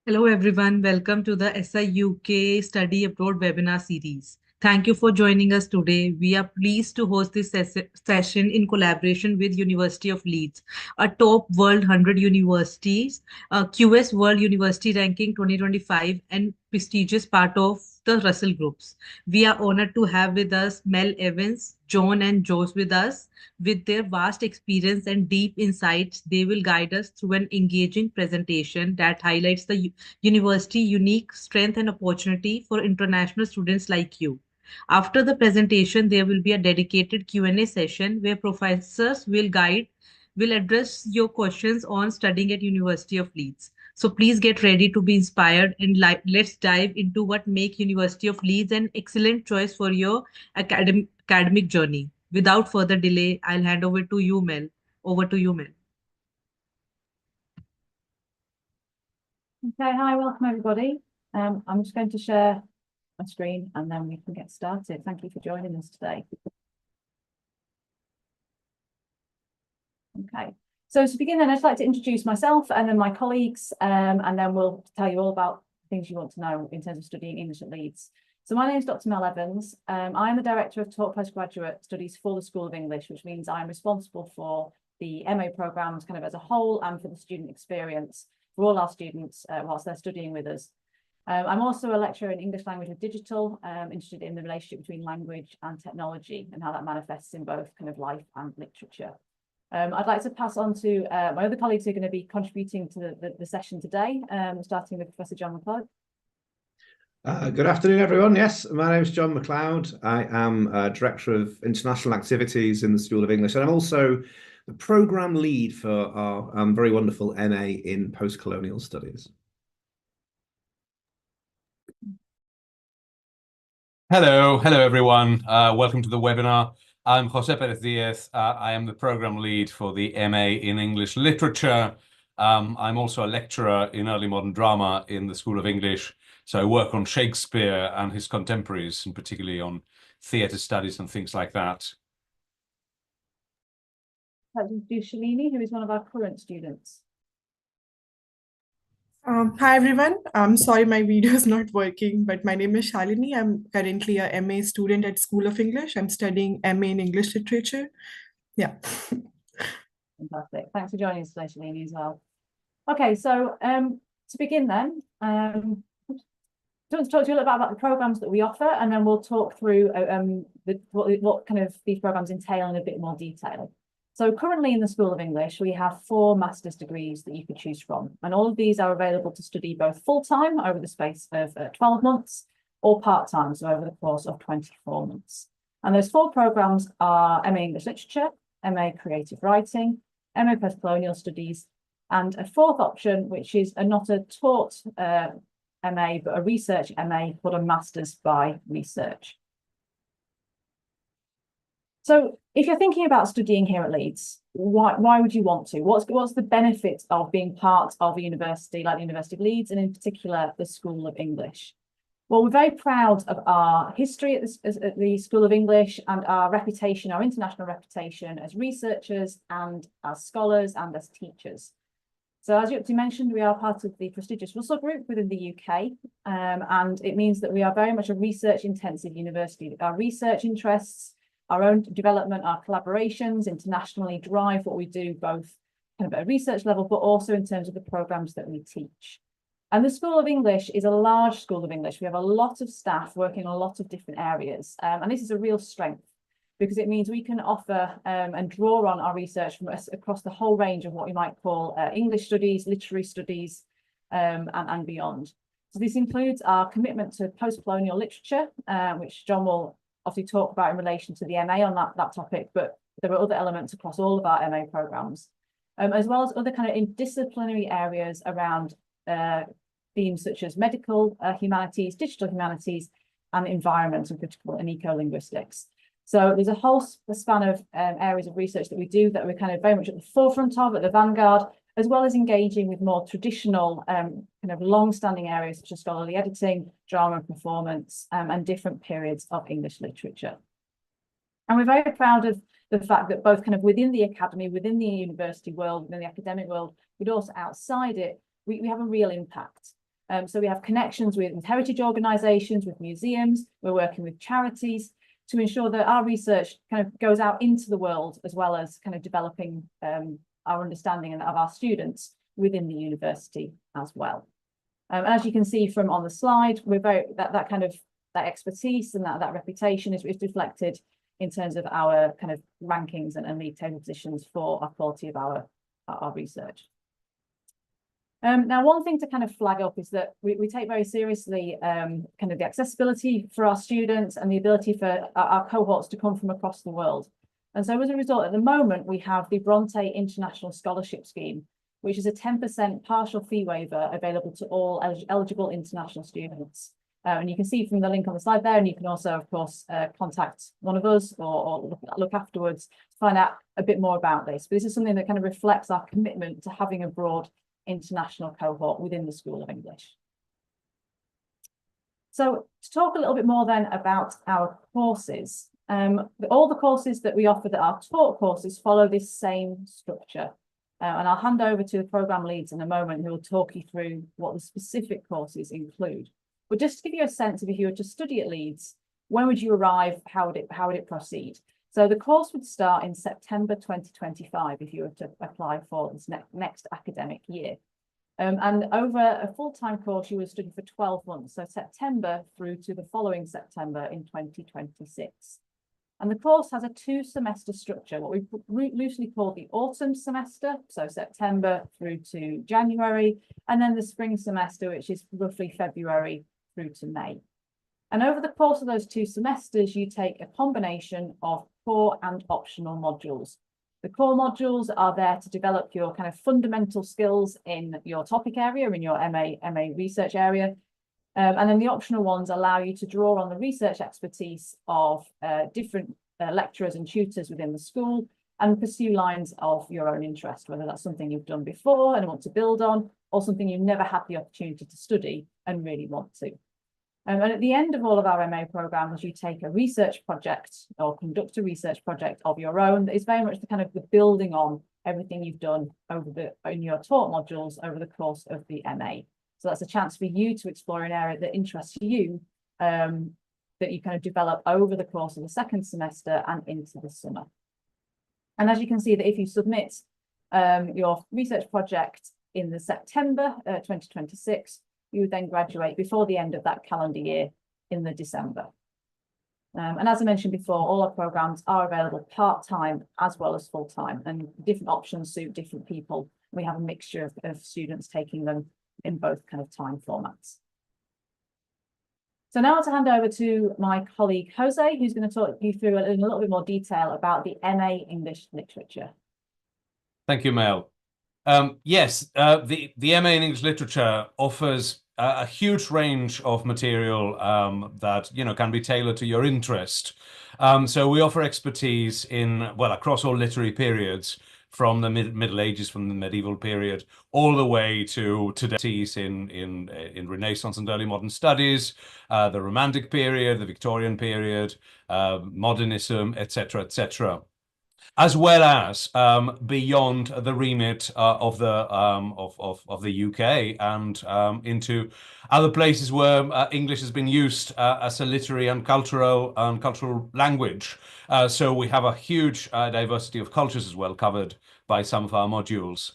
Hello, everyone. Welcome to the SI UK Study Abroad webinar series. Thank you for joining us today. We are pleased to host this session in collaboration with University of Leeds, a top world 100 universities, QS World University Ranking 2025, and prestigious part of the Russell Groups. We are honored to have with us Mel Evans, John, and Joes with us. With their vast experience and deep insights, they will guide us through an engaging presentation that highlights the university unique strength and opportunity for international students like you. After the presentation, there will be a dedicated Q&A session where professors will address your questions on studying at University of Leeds. So please get ready to be inspired and let's dive into what make University of Leeds an excellent choice for your academic journey. Without further delay, I'll hand over to you, Mel. Over to you, Mel. Okay, hi, welcome everybody. I'm just going to share my screen and then we can get started. Thank you for joining us today. Okay, so to begin then, I'd like to introduce myself and then my colleagues, and then we'll tell you all about things you want to know in terms of studying English at Leeds. So my name is Dr. Mel Evans. I am the Director of Taught Postgraduate Studies for the School of English, which means I'm responsible for the MA programmes kind of as a whole and for the student experience for all our students whilst they're studying with us. I'm also a lecturer in English language and digital, interested in the relationship between language and technology and how that manifests in both kind of life and literature. I'd like to pass on to my other colleagues who are going to be contributing to the session today, starting with Professor John McLeod. Good afternoon, everyone. Yes, my name is John McLeod. I am Director of International Activities in the School of English, and I'm also the Programme Lead for our very wonderful MA in Post-Colonial Studies. Hello everyone. Welcome to the webinar. I'm Jose Perez Diaz. I am the Programme Lead for the MA in English Literature. I'm also a lecturer in early modern drama in the School of English. So I work on Shakespeare and his contemporaries, and particularly on theatre studies and things like that. I'd like to introduce Shalini, who is one of our current students. Hi everyone. I'm sorry my video is not working, but my name is Shalini. I'm currently a MA student at School of English. I'm studying MA in English Literature. Yeah. Fantastic. Thanks for joining us today, Shalini, as well. Okay, so to begin then, I want to talk to you a little bit about the programmes that we offer, and then we'll talk through what kind of these programmes entail in a bit more detail. So currently in the School of English, we have 4 master's degrees that you could choose from, and all of these are available to study both full-time over the space of 12 months or part-time, so over the course of 24 months. And those 4 programmes are MA English Literature, MA Creative Writing, MA Post-Colonial Studies, and a 4th option, which is not a taught MA, but a research MA called a Masters by Research. So if you're thinking about studying here at Leeds, why would you want to? What's the benefit of being part of a university like the University of Leeds, and in particular the School of English? Well, we're very proud of our history at the School of English and our reputation, our international reputation as researchers and as scholars and as teachers. So as you mentioned, we are part of the prestigious Russell Group within the UK, and it means that we are very much a research-intensive university. Our research interests, our own development, our collaborations internationally drive what we do, both kind of at a research level, but also in terms of the programmes that we teach. And the School of English is a large School of English. We have a lot of staff working in a lot of different areas, and this is a real strength, because it means we can offer and draw on our research from across the whole range of what we might call English studies, literary studies, and beyond. So this includes our commitment to post-colonial literature, which John will obviously talk about in relation to the MA on that topic, but there are other elements across all of our MA programmes, as well as other kind of interdisciplinary areas around themes such as medical humanities, digital humanities, and environment and critical and eco-linguistics. So there's a whole span of areas of research that we do that we're kind of very much at the forefront of, at the vanguard, as well as engaging with more traditional kind of long-standing areas such as scholarly editing, drama and performance, and different periods of English literature. And we're very proud of the fact that both kind of within the academy, within the university world, within the academic world, but also outside it, we have a real impact. So we have connections with heritage organisations, with museums, we're working with charities to ensure that our research kind of goes out into the world, as well as kind of developing our understanding of our students within the university as well. And as you can see from on the slide, we're very that kind of that expertise and that reputation is reflected in terms of our kind of rankings and league table positions for our quality of our research. Now, one thing to kind of flag up is that we take very seriously kind of the accessibility for our students and the ability for our cohorts to come from across the world. And so as a result, at the moment, we have the Bronte International Scholarship Scheme, which is a 10% partial fee waiver available to all eligible international students. And you can see from the link on the slide there, and you can also, of course, contact one of us or look afterwards to find out a bit more about this. But this is something that kind of reflects our commitment to having a broad international cohort within the School of English. So to talk a little bit more then about our courses, all the courses that we offer that are taught courses follow this same structure. And I'll hand over to the programme leads in a moment who will talk you through what the specific courses include. But just to give you a sense of if you were to study at Leeds, when would you arrive? How would it proceed? So the course would start in September 2025 if you were to apply for this next academic year. And over a full-time course, you would study for 12 months, so September through to the following September in 2026. And the course has a 2-semester structure, what we loosely call the autumn semester, so September through to January, and then the spring semester, which is roughly February through to May. And over the course of those 2 semesters, you take a combination of core and optional modules. The core modules are there to develop your kind of fundamental skills in your topic area, in your MA research area. And then the optional ones allow you to draw on the research expertise of different lecturers and tutors within the school and pursue lines of your own interest, whether that's something you've done before and want to build on, or something you've never had the opportunity to study and really want to. And at the end of all of our MA programmes, you take a research project or conduct a research project of your own that is very much the kind of the building on everything you've done in your taught modules over the course of the MA. So that's a chance for you to explore an area that interests you, that you kind of develop over the course of the second semester and into the summer. And as you can see that if you submit your research project in the September 2026, you would then graduate before the end of that calendar year in the December. And as I mentioned before, all our programmes are available part-time as well as full-time, and different options suit different people. We have a mixture of students taking them in both kind of time formats. So now to hand over to my colleague Jose, who's going to talk you through in a little bit more detail about the MA English Literature. Thank you, Mel. Yes, the MA in English Literature offers a huge range of material that can be tailored to your interest. So we offer expertise across all literary periods, from the Middle Ages, from the medieval period, all the way to today's in Renaissance and early modern studies, the Romantic period, the Victorian period, modernism, etc., etc. As well as beyond the remit of the UK and into other places where English has been used as a literary and cultural language. So we have a huge diversity of cultures as well covered by some of our modules,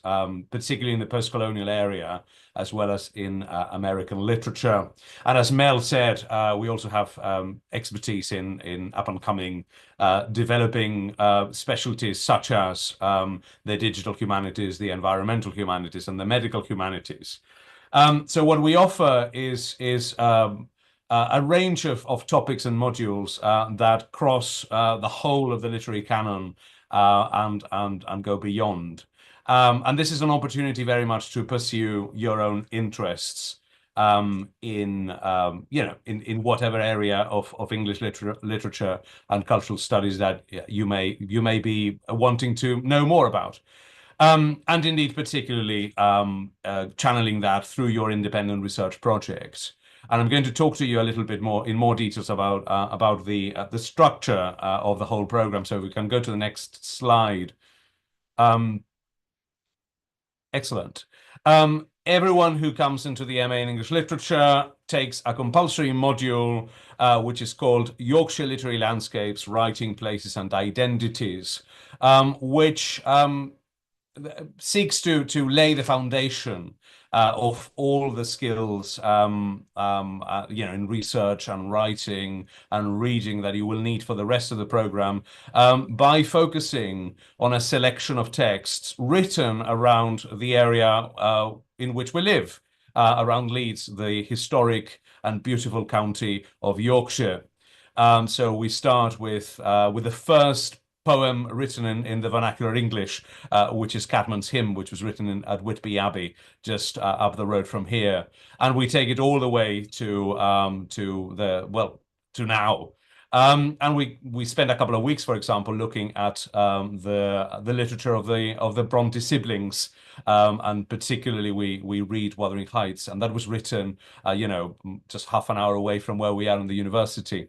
particularly in the post-colonial area, as well as in American literature. And as Mel said, we also have expertise in up-and-coming developing specialties such as the digital humanities, the environmental humanities, and the medical humanities. So what we offer is a range of topics and modules that cross the whole of the literary canon and go beyond. And this is an opportunity very much to pursue your own interests in whatever area of English literature and cultural studies that you may be wanting to know more about. And indeed, particularly channeling that through your independent research projects. And I'm going to talk to you a little bit more in more details about the structure of the whole program. So we can go to the next slide. Excellent. Everyone who comes into the MA in English Literature takes a compulsory module which is called Yorkshire Literary Landscapes, Writing, Places and Identities, which seeks to lay the foundation of all the skills in research and writing and reading that you will need for the rest of the program, by focusing on a selection of texts written around the area in which we live, around Leeds, the historic and beautiful county of Yorkshire. So we start with the first poem written in the vernacular English, which is Catman's Hymn, which was written at Whitby Abbey, just up the road from here, and we take it all the way to now. And we spend a couple of weeks, for example, looking at the literature of the Bronte siblings, and particularly we read Wuthering Heights, and that was written, just half an hour away from where we are in the university.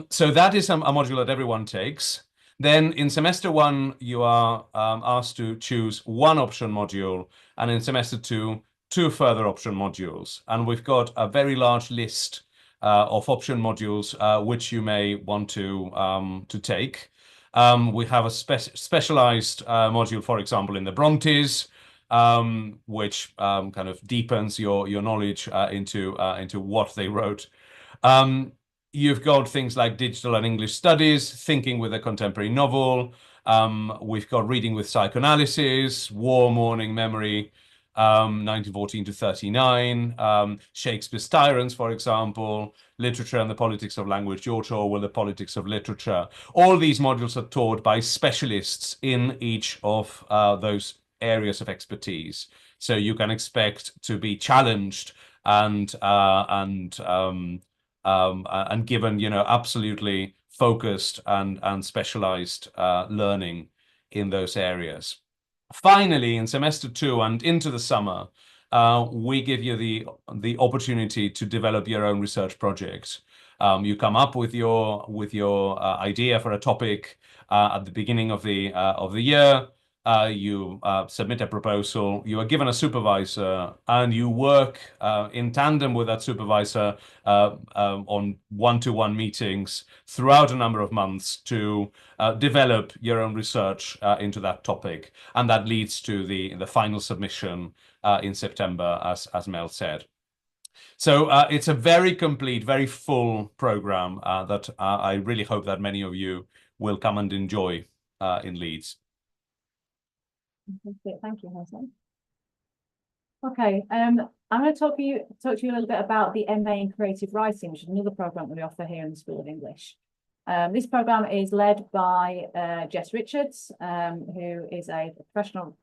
So that is a module that everyone takes. Then in semester 1, you are asked to choose one option module, and in semester 2, 2 further option modules. And we've got a very large list of option modules which you may want to take. We have a specialized module, for example, in the Brontes, which kind of deepens your knowledge into what they wrote. You've got things like digital and English studies, thinking with a contemporary novel. We've got reading with psychoanalysis, war, mourning, memory, 1914 to 39, Shakespeare's Tyrants, for example, literature and the politics of language, George Orwell, the politics of literature. All these modules are taught by specialists in each of those areas of expertise. So you can expect to be challenged and given, absolutely focused and specialized learning in those areas. Finally, in semester 2 and into the summer, we give you the opportunity to develop your own research project. You come up with your idea for a topic at the beginning of the year. You submit a proposal, you are given a supervisor, and you work in tandem with that supervisor on one-to-one meetings throughout a number of months to develop your own research into that topic. And that leads to the final submission in September, as Mel said. So it's a very complete, very full program that I really hope that many of you will come and enjoy in Leeds. Thank you, Jose. Okay, I'm going to talk to you a little bit about the MA in Creative Writing, which is another program that we offer here in the School of English. This program is led by Jess Richards, who is a professional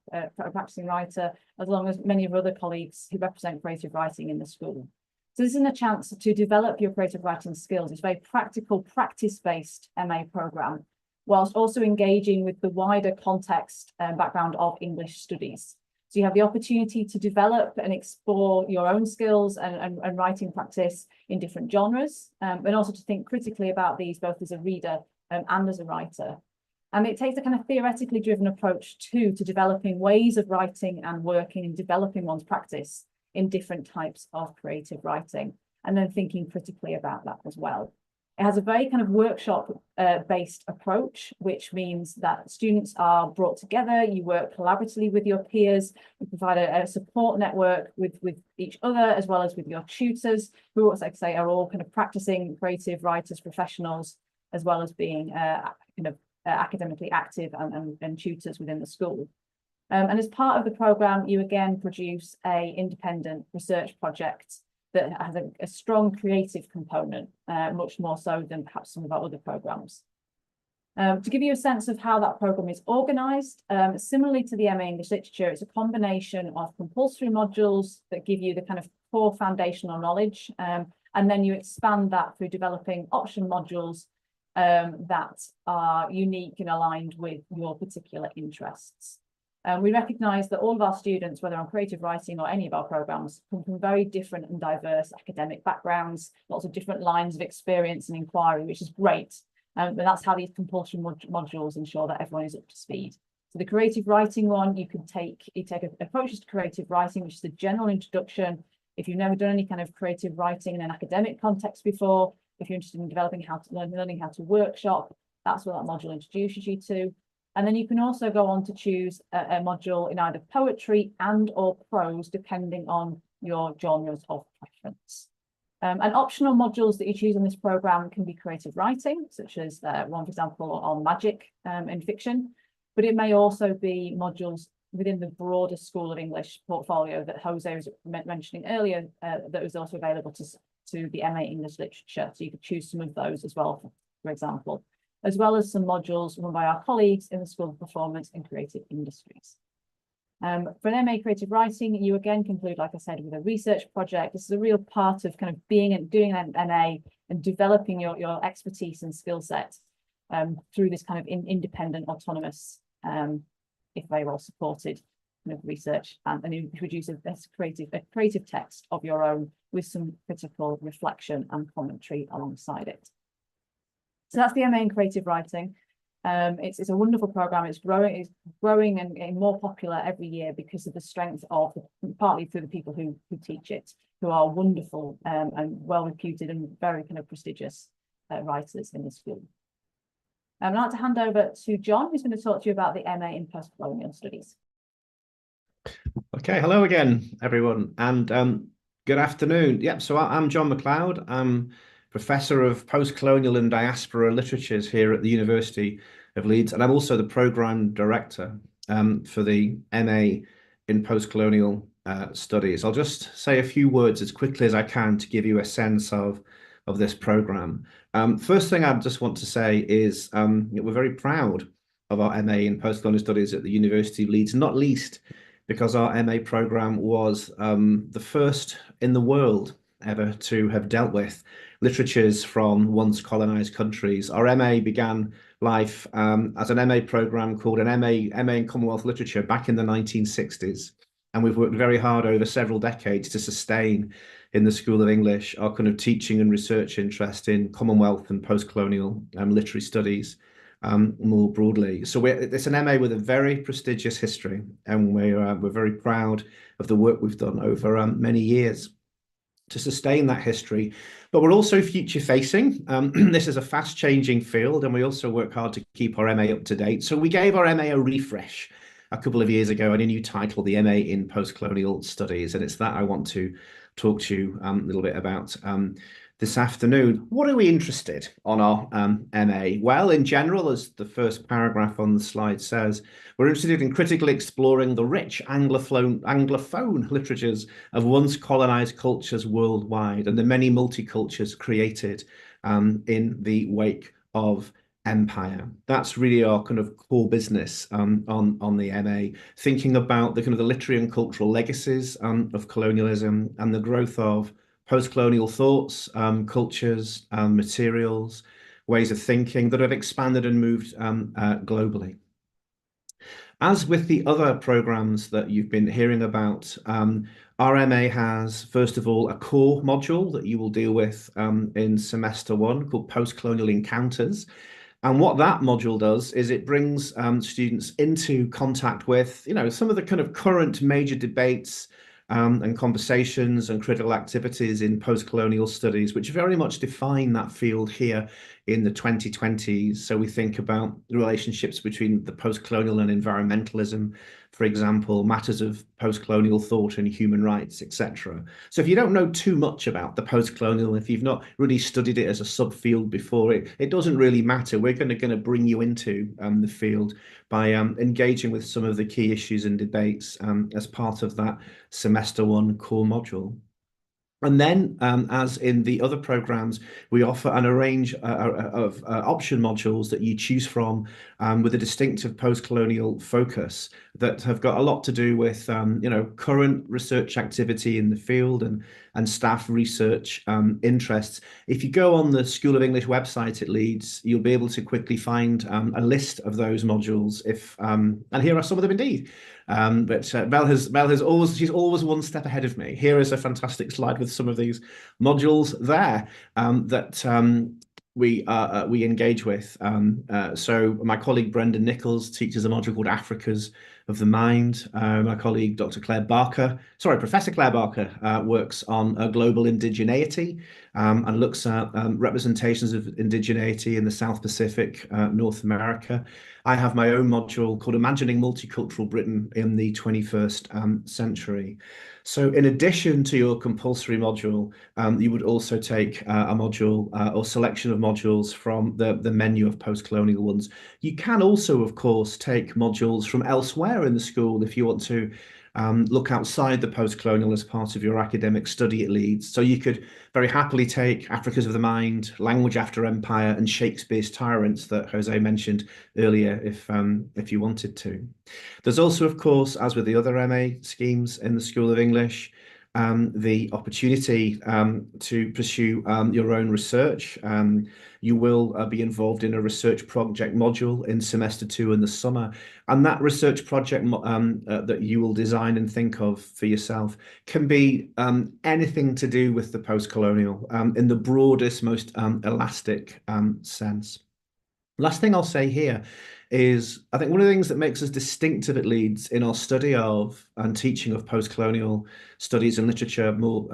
practicing writer, as well as many of our other colleagues who represent creative writing in the school. So this is a chance to develop your creative writing skills. It's a very practical, practice-based MA program, whilst also engaging with the wider context and background of English studies. So you have the opportunity to develop and explore your own skills and writing practice in different genres, but also to think critically about these both as a reader and as a writer. And it takes a kind of theoretically driven approach to developing ways of writing and working and developing one's practice in different types of creative writing, and then thinking critically about that as well. It has a very kind of workshop-based approach, which means that students are brought together, you work collaboratively with your peers, you provide a support network with each other, as well as with your tutors, who, as I say, are all kind of practicing creative writers, professionals, as well as being academically active and tutors within the school. And as part of the programme, you again produce an independent research project that has a strong creative component, much more so than perhaps some of our other programmes. To give you a sense of how that programme is organised, similarly to the MA English Literature, it's a combination of compulsory modules that give you the kind of core foundational knowledge, and then you expand that through developing option modules that are unique and aligned with your particular interests. We recognise that all of our students, whether on creative writing or any of our programmes, come from very different and diverse academic backgrounds, lots of different lines of experience and inquiry, which is great. But that's how these compulsory modules ensure that everyone is up to speed. So the creative writing one, you take approaches to creative writing, which is a general introduction. If you've never done any kind of creative writing in an academic context before, if you're interested in developing learning how to workshop, that's what that module introduces you to. And then you can also go on to choose a module in either poetry and or prose, depending on your genres of preference. And optional modules that you choose on this program can be creative writing, such as one, for example, on magic in fiction, but it may also be modules within the broader School of English portfolio that Jose was mentioning earlier, that was also available to the MA English Literature. So you could choose some of those as well, for example, as well as some modules run by our colleagues in the School of Performance and Creative Industries. For an MA Creative Writing, you again conclude, like I said, with a research project. This is a real part of kind of doing an MA and developing your expertise and skill set through this kind of independent, autonomous, if very well supported kind of research, and you produce a creative text of your own with some critical reflection and commentary alongside it. So that's the MA in Creative Writing. It's a wonderful program. It's growing and getting more popular every year because of the strength of, partly through the people who teach it, who are wonderful and well reputed and very kind of prestigious writers in this field. I'd like to hand over to John, who's going to talk to you about the MA in Postcolonial Studies. Okay, hello again, everyone, and good afternoon. Yep, so I'm John McLeod. I'm Professor of Postcolonial and Diaspora Literatures here at the University of Leeds, and I'm also the Programme Director for the MA in Postcolonial Studies. I'll just say a few words as quickly as I can to give you a sense of this programme. First thing I just want to say is we're very proud of our MA in Postcolonial Studies at the University of Leeds, not least because our MA programme was the first in the world ever to have dealt with literatures from once colonised countries. Our MA began life as an MA programme called an MA in Commonwealth Literature back in the 1960s. And we've worked very hard over several decades to sustain in the School of English our kind of teaching and research interest in Commonwealth and post-colonial literary studies more broadly. So it's an MA with a very prestigious history, and we're very proud of the work we've done over many years to sustain that history. But we're also future facing. This is a fast changing field, and we also work hard to keep our MA up to date. So we gave our MA a refresh a couple of years ago and a new title, the MA in Postcolonial Studies. And it's that I want to talk to you a little bit about this afternoon. What are we interested on our MA? Well, in general, as the first paragraph on the slide says, we're interested in critically exploring the rich Anglophone literatures of once colonized cultures worldwide and the many multicultures created in the wake of empire. That's really our kind of core business on the MA, thinking about the kind of the literary and cultural legacies of colonialism and the growth of post-colonial thoughts, cultures, materials, ways of thinking that have expanded and moved globally. As with the other programs that you've been hearing about, our MA has, first of all, a core module that you will deal with in semester one called Post-Colonial Encounters. And what that module does is it brings students into contact with, some of the kind of current major debates and conversations and critical activities in post-colonial studies, which very much define that field here in the 2020s. So we think about the relationships between the post-colonial and environmentalism, for example, matters of post-colonial thought and human rights, etc. So if you don't know too much about the post-colonial, if you've not really studied it as a subfield before, it doesn't really matter. We're going to bring you into the field by engaging with some of the key issues and debates as part of that semester one core module. And then, as in the other programs, we offer a range of option modules that you choose from with a distinctive post-colonial focus that have got a lot to do with, current research activity in the field and staff research interests. If you go on the School of English website at Leeds, you'll be able to quickly find a list of those modules. And here are some of them indeed. But she's always one step ahead of me. Here is a fantastic slide with some of these modules there that we engage with. So my colleague Brendan Nichols teaches a module called Africa's of the Mind. My colleague Professor Claire Barker works on global indigeneity and looks at representations of indigeneity in the South Pacific, North America. I have my own module called Imagining Multicultural Britain in the 21st Century. So in addition to your compulsory module, you would also take a module or selection of modules from the menu of post-colonial ones. You can also, of course, take modules from elsewhere in the school if you want to look outside the post-colonial as part of your academic study at Leeds. So you could very happily take Africa's of the Mind, Language After Empire, and Shakespeare's Tyrants that Jose mentioned earlier if you wanted to. There's also, of course, as with the other MA schemes in the School of English, the opportunity to pursue your own research. You will be involved in a research project module in semester 2 in the summer. And that research project that you will design and think of for yourself can be anything to do with the post-colonial in the broadest, most elastic sense. Last thing I'll say here is I think one of the things that makes us distinctive at Leeds in our study of and teaching of post-colonial studies and literature more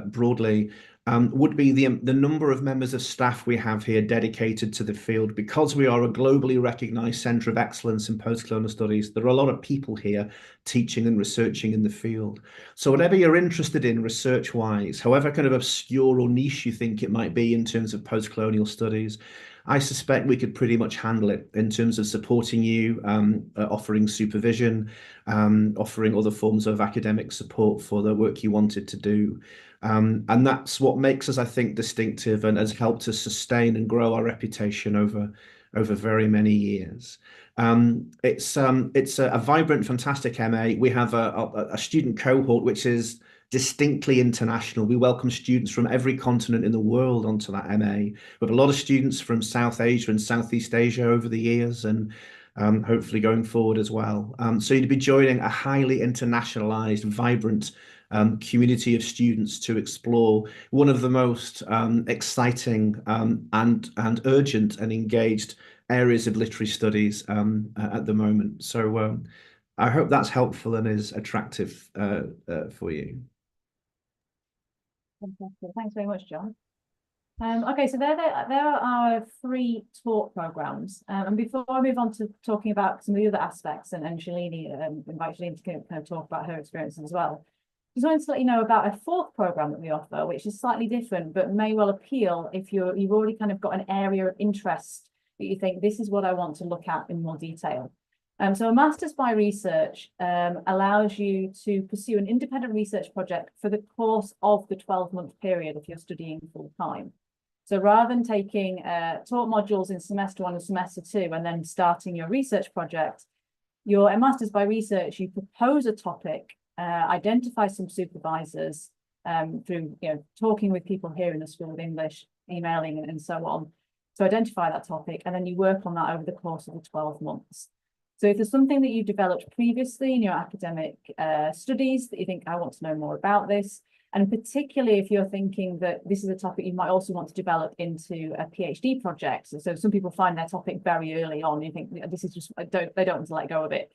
broadly would be the number of members of staff we have here dedicated to the field. Because we are a globally recognized centre of excellence in post-colonial studies, there are a lot of people here teaching and researching in the field. So whatever you're interested in research-wise, however kind of obscure or niche you think it might be in terms of post-colonial studies, I suspect we could pretty much handle it in terms of supporting you, offering supervision, offering other forms of academic support for the work you wanted to do. And that's what makes us, I think, distinctive and has helped us sustain and grow our reputation over very many years. It's a vibrant, fantastic MA. We have a student cohort which is distinctly international. We welcome students from every continent in the world onto that MA. We have a lot of students from South Asia and Southeast Asia over the years, and hopefully going forward as well. So you'd be joining a highly internationalized, vibrant community of students to explore one of the most exciting and urgent and engaged areas of literary studies at the moment. So I hope that's helpful and is attractive for you. Fantastic. Thanks very much, John. Okay, so there are our 3 talk programs. And before I move on to talking about some of the other aspects, and Shalini, invite Shalini to kind of talk about her experiences as well. Just wanted to let you know about a 4th program that we offer, which is slightly different, but may well appeal if you've already kind of got an area of interest that you think this is what I want to look at in more detail. So a Master's by Research allows you to pursue an independent research project for the course of the 12-month period if you're studying full-time. So rather than taking taught modules in semester 1 and semester 2 and then starting your research project, a Master's by Research, you propose a topic, identify some supervisors through talking with people here in the School of English, emailing and so on, to identify that topic, and then you work on that over the course of the 12 months. So if there's something that you've developed previously in your academic studies that you think, I want to know more about this, and particularly if you're thinking that this is a topic you might also want to develop into a PhD project. So some people find their topic very early on. You think this is just, they don't want to let go of it.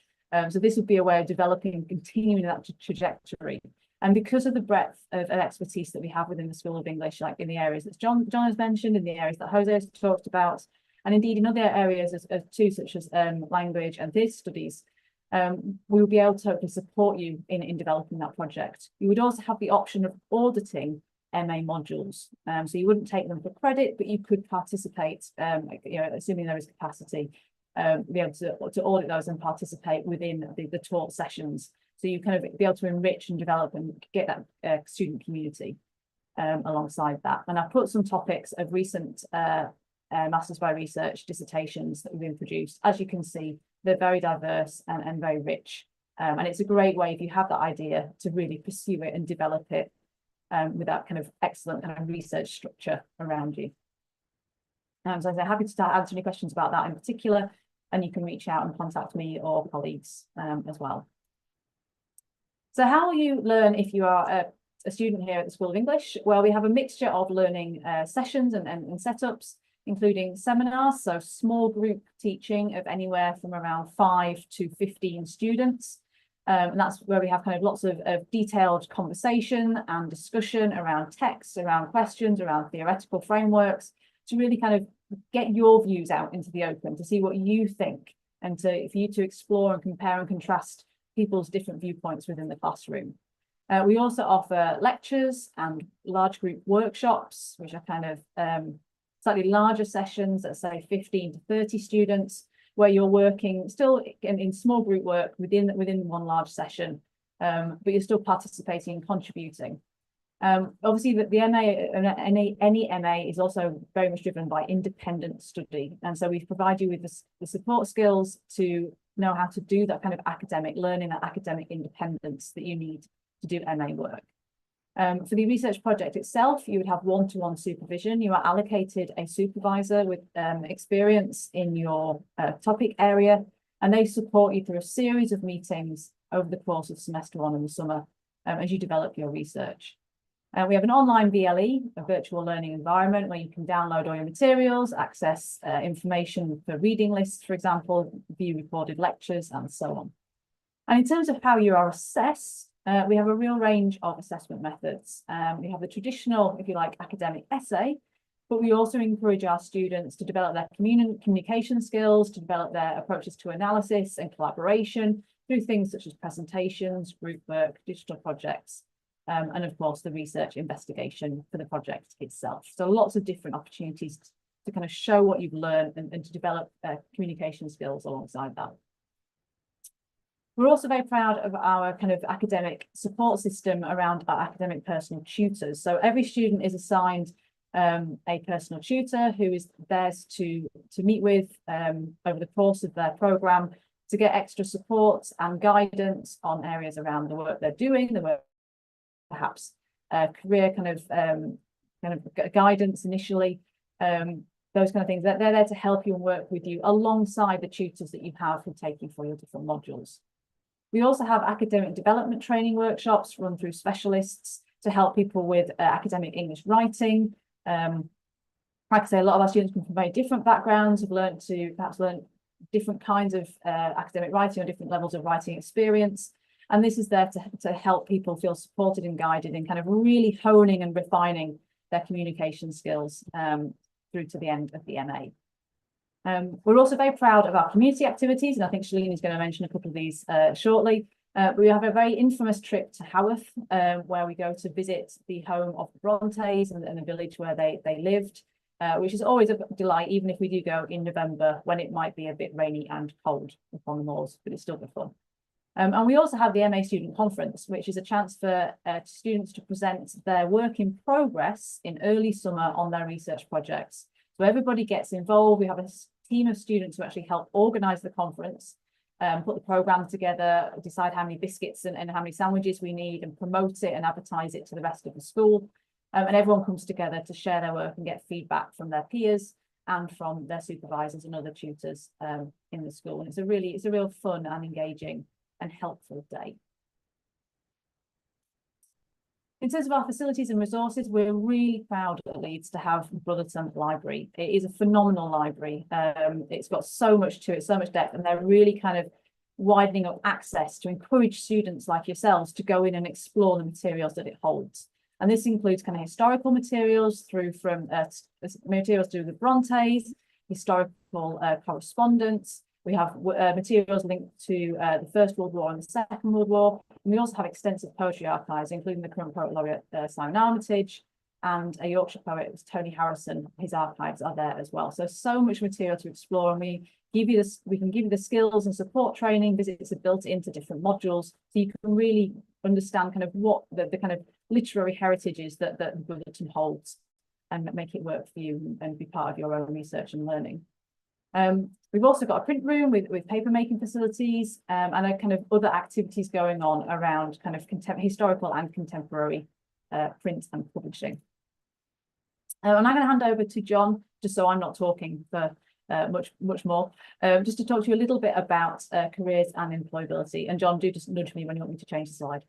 So this would be a way of developing and continuing that trajectory. And because of the breadth of expertise that we have within the School of English, like in the areas that John has mentioned, in the areas that Jose has talked about, and indeed in other areas too, such as language and theatre studies, we will be able to support you in developing that project. You would also have the option of auditing MA modules. So you wouldn't take them for credit, but you could participate, assuming there is capacity, be able to audit those and participate within the taught sessions. So you kind of be able to enrich and develop and get that student community alongside that. And I've put some topics of recent Masters by Research dissertations that have been produced. As you can see, they're very diverse and very rich. And it's a great way, if you have that idea, to really pursue it and develop it with that kind of excellent kind of research structure around you. So I'm happy to answer any questions about that in particular, and you can reach out and contact me or colleagues as well. So how will you learn if you are a student here at the School of English? Well, we have a mixture of learning sessions and setups. including seminars, so small group teaching of anywhere from around 5 to 15 students. And that's where we have kind of lots of detailed conversation and discussion around texts, around questions, around theoretical frameworks, to really kind of get your views out into the open, to see what you think, and for you to explore and compare and contrast people's different viewpoints within the classroom. We also offer lectures and large group workshops, which are kind of slightly larger sessions that say 15 to 30 students, where you're working still in small group work within one large session, but you're still participating and contributing. Obviously, the any MA is also very much driven by independent study, and so we provide you with the support skills to know how to do that kind of academic learning, that academic independence that you need to do MA work. For the research project itself, you would have one-to-one supervision. You are allocated a supervisor with experience in your topic area, and they support you through a series of meetings over the course of semester 1 in the summer as you develop your research. We have an online VLE, a virtual learning environment, where you can download all your materials, access information for reading lists, for example, view recorded lectures, and so on. And in terms of how you are assessed, we have a real range of assessment methods. We have the traditional, if you like, academic essay, but we also encourage our students to develop their communication skills, to develop their approaches to analysis and collaboration through things such as presentations, group work, digital projects, and of course the research investigation for the project itself. So lots of different opportunities to kind of show what you've learned and to develop communication skills alongside that. We're also very proud of our kind of academic support system around our academic personal tutors. So every student is assigned a personal tutor who is theirs to meet with over the course of their programme, to get extra support and guidance on areas around the work they're doing, the work perhaps career kind of guidance initially, those kind of things. They're there to help you and work with you alongside the tutors that you have who take you for your different modules. We also have academic development training workshops run through specialists to help people with academic English writing. Like I say, a lot of our students come from very different backgrounds, have learned to perhaps learn different kinds of academic writing or different levels of writing experience. And this is there to help people feel supported and guided in kind of really honing and refining their communication skills through to the end of the MA. We're also very proud of our community activities, and I think Shalini is going to mention a couple of these shortly. We have a very infamous trip to Haworth, where we go to visit the home of the Brontes and the village where they lived, which is always a delight, even if we do go in November when it might be a bit rainy and cold upon the moors, but it's still good fun. And we also have the MA Student Conference, which is a chance for students to present their work in progress in early summer on their research projects. So everybody gets involved. We have a team of students who actually help organise the conference, put the programme together, decide how many biscuits and how many sandwiches we need, and promote it and advertise it to the rest of the school. And everyone comes together to share their work and get feedback from their peers and from their supervisors and other tutors in the school. And it's a real fun and engaging and helpful day. In terms of our facilities and resources, we're really proud at Leeds to have Brotherton Library. It is a phenomenal library. It's got so much to it, so much depth, and they're really kind of widening up access to encourage students like yourselves to go in and explore the materials that it holds. And this includes kind of historical materials through materials through the Brontes, historical correspondence. We have materials linked to the First World War and the Second World War. And we also have extensive poetry archives, including the current poet laureate Simon Armitage and a Yorkshire poet, Tony Harrison. His archives are there as well. So much material to explore, and we can give you the skills and support training. Visits are built into different modules, so you can really understand kind of what the kind of literary heritage is that Brotherton holds, and make it work for you and be part of your own research and learning. We've also got a print room with paper making facilities and a kind of other activities going on around kind of historical and contemporary print and publishing. And I'm going to hand over to John, just so I'm not talking for much more, just to talk to you a little bit about careers and employability. And John, do just nudge me when you want me to change the slide.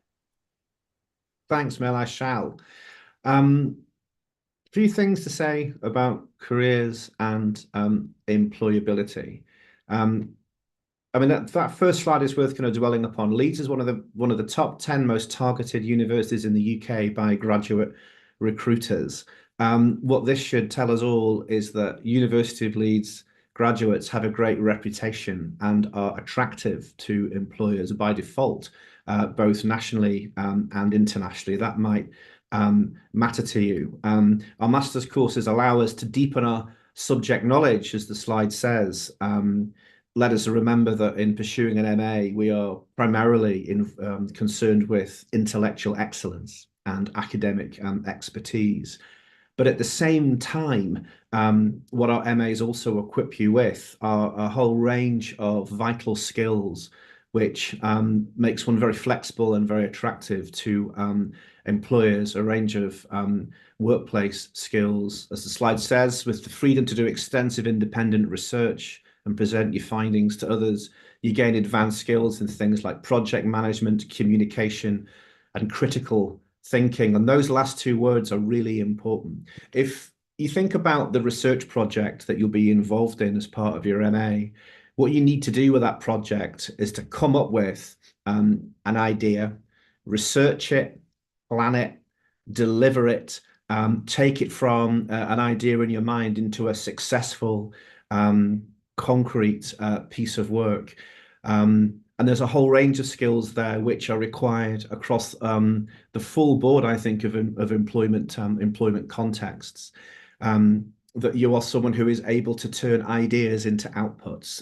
Thanks, Mel. I shall. few things to say about careers and employability. I mean, that first slide is worth kind of dwelling upon. Leeds is one of the top 10 most targeted universities in the UK by graduate recruiters. What this should tell us all is that University of Leeds graduates have a great reputation and are attractive to employers by default, both nationally and internationally. That might matter to you. Our master's courses allow us to deepen our subject knowledge, as the slide says. Let us remember that in pursuing an MA, we are primarily concerned with intellectual excellence and academic expertise. But at the same time, what our MAs also equip you with are a whole range of vital skills, which makes one very flexible and very attractive to employers, a range of workplace skills, as the slide says, with the freedom to do extensive independent research and present your findings to others. You gain advanced skills in things like project management, communication, and critical thinking. And those last two words are really important. If you think about the research project that you'll be involved in as part of your MA, what you need to do with that project is to come up with an idea, research it, plan it, deliver it, take it from an idea in your mind into a successful concrete piece of work. And there's a whole range of skills there which are required across the full board, I think, of employment contexts. That you are someone who is able to turn ideas into outputs,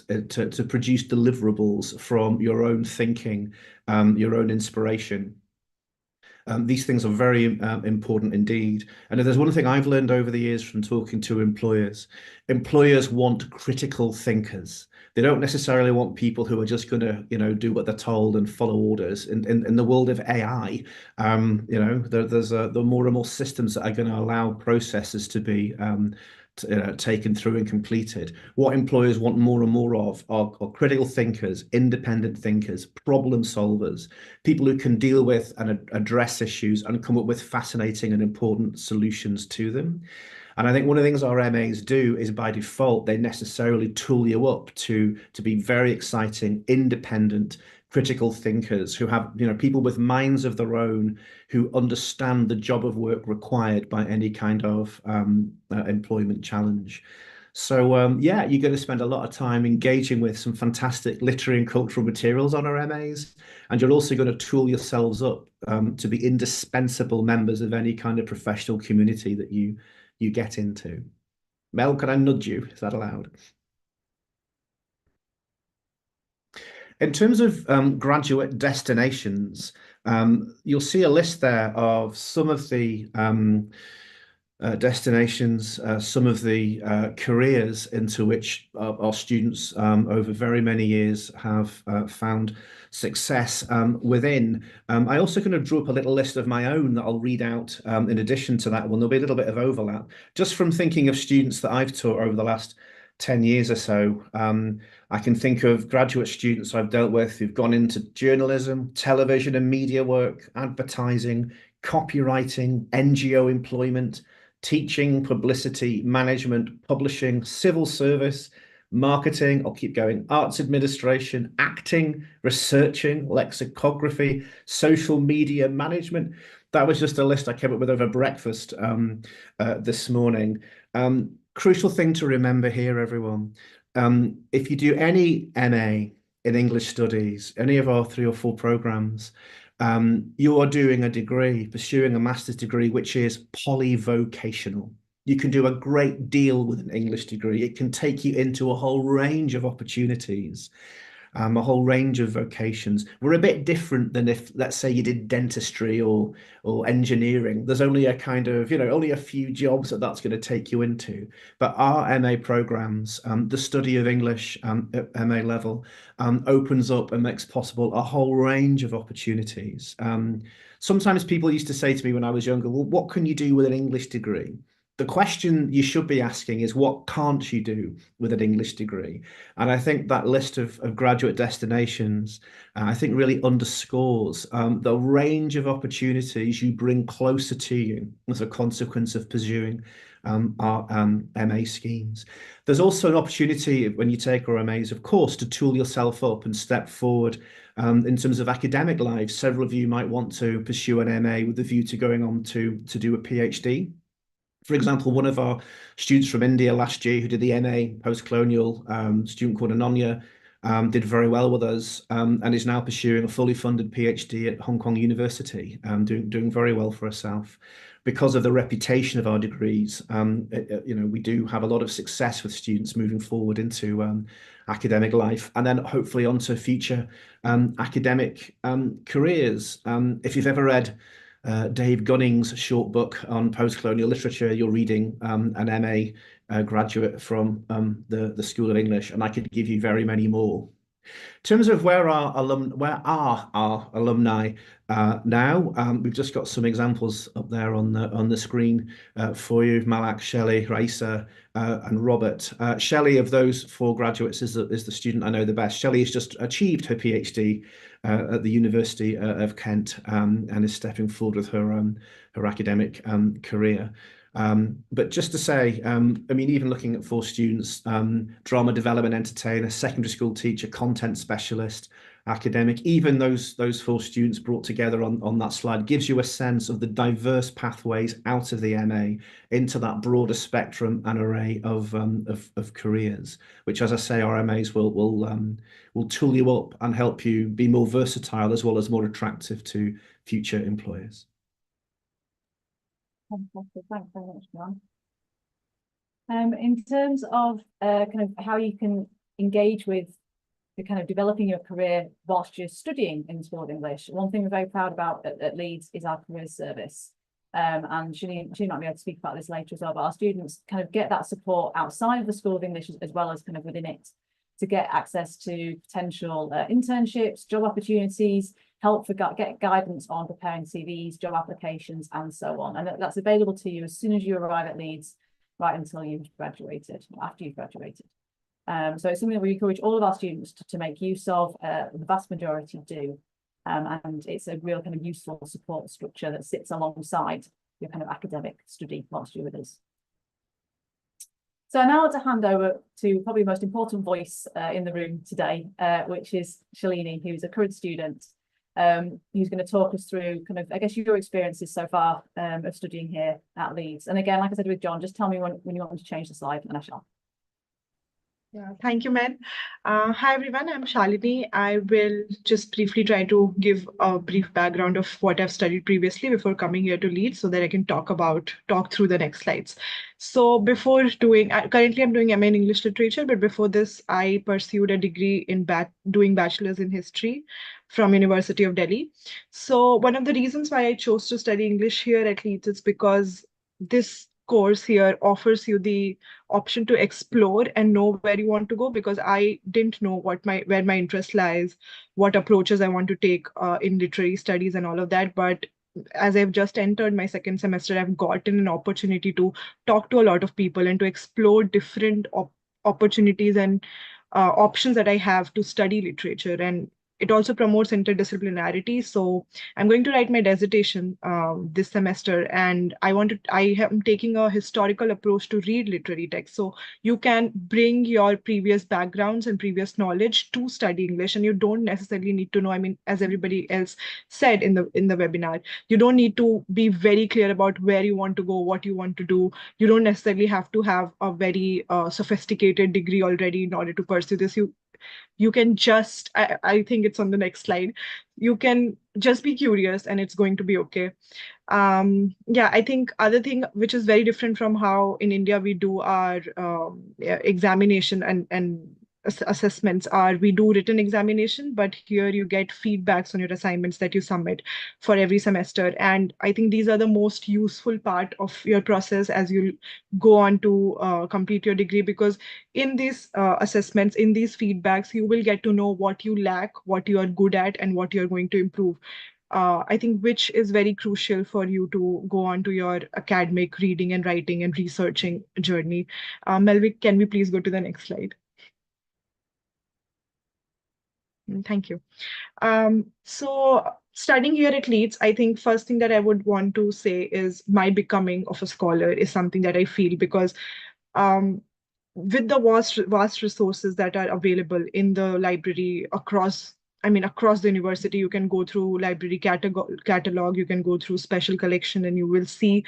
to produce deliverables from your own thinking, your own inspiration. These things are very important indeed. And if there's one thing I've learned over the years from talking to employers want critical thinkers. They don't necessarily want people who are just going to, do what they're told and follow orders. In the world of AI, there's more and more systems that are going to allow processes to be taken through and completed. What employers want more and more of are critical thinkers, independent thinkers, problem solvers, people who can deal with and address issues and come up with fascinating and important solutions to them. And I think one of the things our MAs do is by default, they necessarily tool you up to be very exciting, independent, critical thinkers who have, people with minds of their own who understand the job of work required by any kind of employment challenge. So yeah, you're going to spend a lot of time engaging with some fantastic literary and cultural materials on our MAs, and you're also going to tool yourselves up to be indispensable members of any kind of professional community that you get into. Mel, can I nudge you? Is that allowed? In terms of graduate destinations, you'll see a list there of some of the destinations, some of the careers into which our students over very many years have found success within. I also kind of drew up a little list of my own that I'll read out in addition to that one. There'll be a little bit of overlap. Just from thinking of students that I've taught over the last 10 years or so, I can think of graduate students I've dealt with who've gone into journalism, television and media work, advertising, copywriting, NGO employment, teaching, publicity, management, publishing, civil service, marketing, I'll keep going, arts administration, acting, researching, lexicography, social media management. That was just a list I came up with over breakfast this morning. Crucial thing to remember here, everyone. If you do any MA in English studies, any of our 3 or 4 programs, you are doing a degree, pursuing a master's degree, which is polyvocational. You can do a great deal with an English degree. It can take you into a whole range of opportunities, a whole range of vocations. We're a bit different than if, let's say, you did dentistry or engineering. There's only a kind of, only a few jobs that's going to take you into. But our MA programs, the study of English at MA level, opens up and makes possible a whole range of opportunities. Sometimes people used to say to me when I was younger, well, what can you do with an English degree? the question you should be asking is, what can't you do with an English degree? And I think that list of graduate destinations, I think really underscores the range of opportunities you bring closer to you as a consequence of pursuing our MA schemes. There's also an opportunity when you take our MAs, of course, to tool yourself up and step forward in terms of academic life. Several of you might want to pursue an MA with a view to going on to do a PhD. For example, one of our students from India last year who did the MA post-colonial, student called Anonya, did very well with us and is now pursuing a fully funded PhD at Hong Kong University, doing very well for herself. Because of the reputation of our degrees, we do have a lot of success with students moving forward into academic life and then hopefully onto future academic careers. If you've ever read Dave Gunning's short book on post-colonial literature, you're reading an MA graduate from the School of English, and I could give you very many more. In terms of where are our alumni now, we've just got some examples up there on the screen for you. Malak, Shelley, Raisa, and Robert. Shelley, of those four graduates, is the student I know the best. Shelley has just achieved her PhD at the University of Kent and is stepping forward with her academic career. But just to say, I mean, even looking at four students, drama development entertainer, secondary school teacher, content specialist, academic, even those four students brought together on that slide gives you a sense of the diverse pathways out of the MA into that broader spectrum and array of careers, which, as I say, our MAs will tool you up and help you be more versatile as well as more attractive to future employers. Fantastic. Thanks very much, John. In terms of kind of how you can engage with the kind of developing your career whilst you're studying in the School of English, one thing we're very proud about at Leeds is our careers service. And she might be able to speak about this later as well, but our students kind of get that support outside of the School of English as well as kind of within it to get access to potential internships, job opportunities, help for get guidance on preparing CVs, job applications, and so on. And that's available to you as soon as you arrive at Leeds, right until you've graduated, or after you've graduated. So it's something that we encourage all of our students to make use of. The vast majority do. And it's a real kind of useful support structure that sits alongside your kind of academic study whilst you're with us. So now I want to hand over to probably the most important voice in the room today, which is Shalini, who's a current student, who's going to talk us through kind of, I guess, your experiences so far of studying here at Leeds. And again, like I said with John, just tell me when you want me to change the slide and I shall. Yeah, thank you, Med. Hi, everyone. I'm Shalini. I will just briefly try to give a brief background of what I've studied previously before coming here to Leeds so that I can talk through the next slides. So before currently I'm doing MA in English Literature, but before this, I pursued a degree in doing bachelor's in history from University of Delhi. So one of the reasons why I chose to study English here at Leeds is because this course here offers you the option to explore and know where you want to go, because I didn't know where my interest lies, what approaches I want to take in literary studies and all of that. But as I've just entered my second semester, I've gotten an opportunity to talk to a lot of people and to explore different opportunities and options that I have to study literature. And it also promotes interdisciplinarity. So I'm going to write my dissertation this semester, and I am taking a historical approach to read literary texts. So you can bring your previous backgrounds and previous knowledge to study English, and you don't necessarily need to know, I mean, as everybody else said in the webinar, you don't need to be very clear about where you want to go, what you want to do. You don't necessarily have to have a very sophisticated degree already in order to pursue this. You can just, I think it's on the next slide, you can just be curious and it's going to be okay. Yeah, I think other thing which is very different from how in India we do our examination and assessments are, we do written examination, but here you get feedbacks on your assignments that you submit for every semester. And I think these are the most useful part of your process as you go on to complete your degree, because in these assessments, in these feedbacks, you will get to know what you lack, what you are good at, and what you're going to improve. I think which is very crucial for you to go on to your academic reading and writing and researching journey. Melvick, can we please go to the next slide? Thank you. So studying here at Leeds, I think first thing that I would want to say is my becoming of a scholar is something that I feel because um, with the vast resources that are available in the library across the university, you can go through library catalog, you can go through special collection, and you will see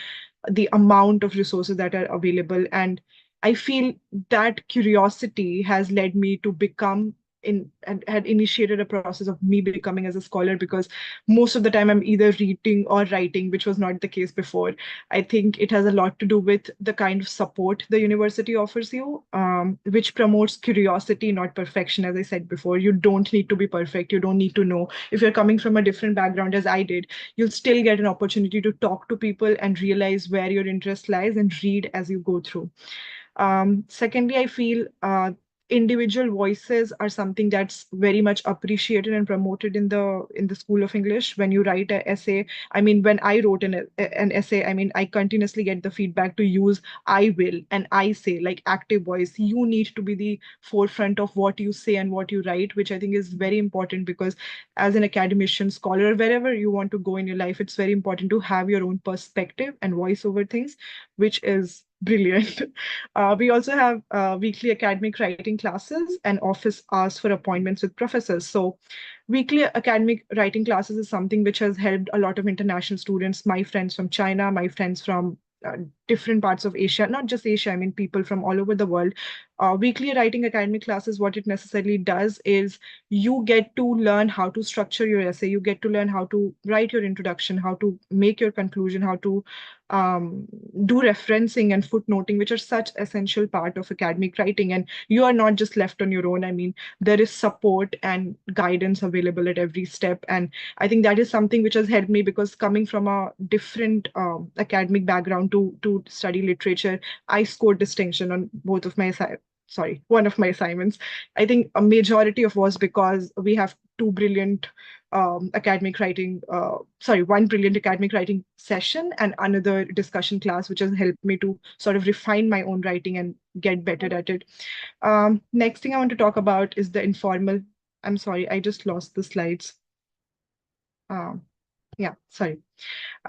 the amount of resources that are available. And I feel that curiosity has led me to become and had initiated a process of me becoming as a scholar, because most of the time I'm either reading or writing, which was not the case before. I think it has a lot to do with the kind of support the university offers you, which promotes curiosity, not perfection. As I said before, you don't need to be perfect. You don't need to know. If you're coming from a different background, as I did, you'll still get an opportunity to talk to people and realize where your interest lies and read as you go through. Secondly, I feel individual voices are something that's very much appreciated and promoted in the School of English. When you write an essay, when I wrote an essay, I continuously get the feedback to use I will and I say, like active voice. You need to be the forefront of what you say and what you write, which I think is very important, because as an academician, scholar, wherever you want to go in your life, it's very important to have your own perspective and voice over things, which is brilliant. We also have weekly academic writing classes and office hours for appointments with professors. So weekly academic writing classes is something which has helped a lot of international students, my friends from China, my friends from different parts of Asia, not just Asia, people from all over the world. Weekly writing academic classes, what it necessarily does is you get to learn how to structure your essay, you get to learn how to write your introduction, how to make your conclusion, how to do referencing and footnoting, which are such essential part of academic writing. And you are not just left on your own. There is support and guidance available at every step. And I think that is something which has helped me, because coming from a different academic background to study literature, I scored distinction on both of my one of my assignments. I think a majority of was because we have one brilliant academic writing session and another discussion class, which has helped me to sort of refine my own writing and get better at it. Next thing I want to talk about is the informal. I'm sorry, I just lost the slides. Yeah, sorry.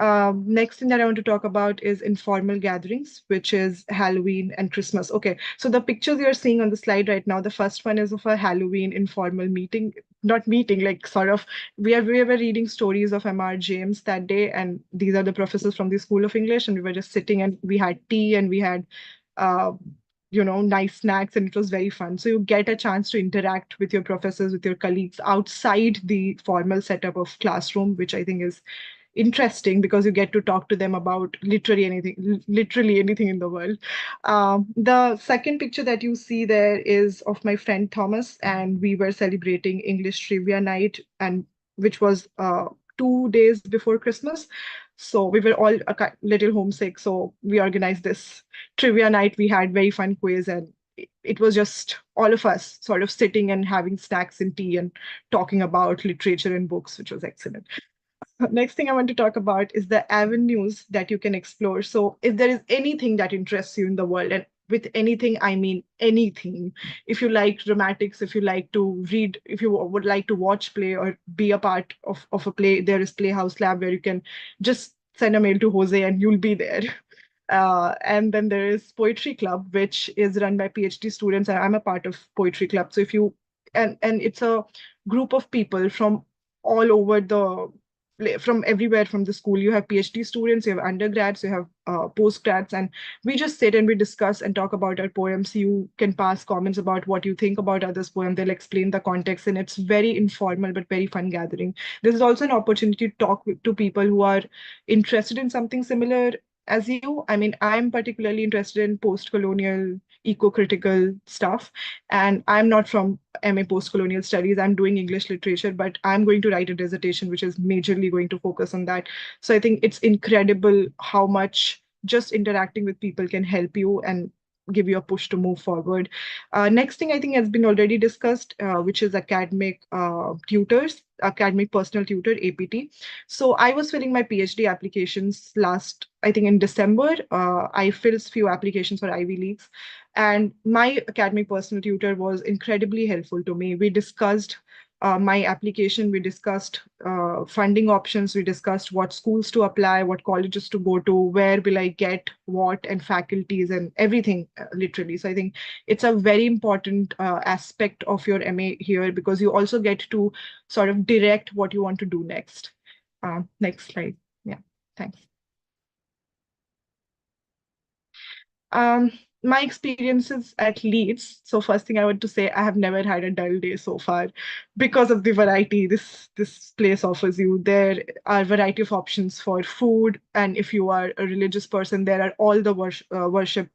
Next thing that I want to talk about is informal gatherings, which is Halloween and Christmas. Okay, so the pictures you're seeing on the slide right now, the first one is of a Halloween informal meeting, not meeting, like sort of, we were reading stories of M.R. James that day, and these are the professors from the School of English, and we were just sitting and we had tea and we had uh, nice snacks, and it was very fun. So you get a chance to interact with your professors, with your colleagues outside the formal setup of classroom, which I think is interesting, because you get to talk to them about literally anything in the world. The second picture that you see there is of my friend Thomas, and we were celebrating English trivia night, and which was 2 days before Christmas. So we were all a little homesick. So we organized this trivia night. We had very fun quiz, and it was just all of us sort of sitting and having snacks and tea and talking about literature and books, which was excellent. Next thing I want to talk about is the avenues that you can explore. So if there is anything that interests you in the world, and with anything, I mean anything. If you like dramatics, if you like to read, if you would like to watch play or be a part of a play, there is Playhouse Lab where you can just send a mail to Jose and you'll be there. And then there is Poetry Club, which is run by PhD students, and I'm a part of Poetry Club. So if you and it's a group of people from all over from everywhere from the school. You have PhD students, you have undergrads, you have postgrads, and we just sit and we discuss and talk about our poems. You can pass comments about what you think about others' poem. They'll explain the context, and it's very informal but very fun gathering. This is also an opportunity to talk to people who are interested in something similar as you. I'm particularly interested in post-colonial, eco-critical stuff, and I'm not from MA post-colonial studies. I'm doing English literature, but I'm going to write a dissertation which is majorly going to focus on that. So I think it's incredible how much just interacting with people can help you, and give you a push to move forward. Next thing I think has been already discussed, which is academic tutors, academic personal tutor, APT. So I was filling my PhD applications last, I think in December. I filled few applications for Ivy Leagues, and my academic personal tutor was incredibly helpful to me. We discussed my application, we discussed funding options, we discussed what schools to apply, what colleges to go to, where will I get what, and faculties and everything, literally. So I think it's a very important aspect of your MA here, because you also get to sort of direct what you want to do next. Next slide. Yeah, thanks. Um, my experiences at Leeds. So first thing I want to say, I have never had a dull day so far because of the variety this place offers you. There are a variety of options for food, and if you are a religious person, there are all the worship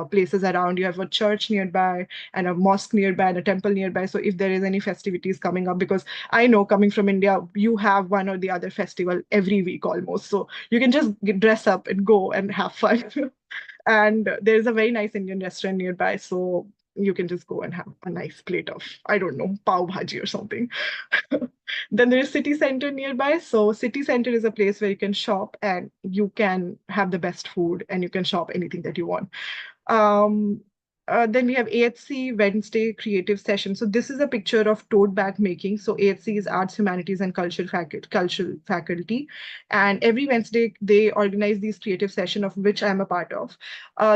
places around. You have a church nearby and a mosque nearby and a temple nearby. So if there is any festivities coming up, because I know coming from India, you have one or the other festival every week almost. So you can just dress up and go and have fun. And there's a very nice Indian restaurant nearby, so you can just go and have a nice plate of, I don't know, pav bhaji or something. Then there is city center nearby. So city center is a place where you can shop and you can have the best food and you can shop anything that you want. Um, then we have AHC Wednesday Creative Session. So this is a picture of tote bag making. So AHC is Arts, Humanities, and Cultural Faculty. And every Wednesday, they organize these creative session, of which I'm a part of.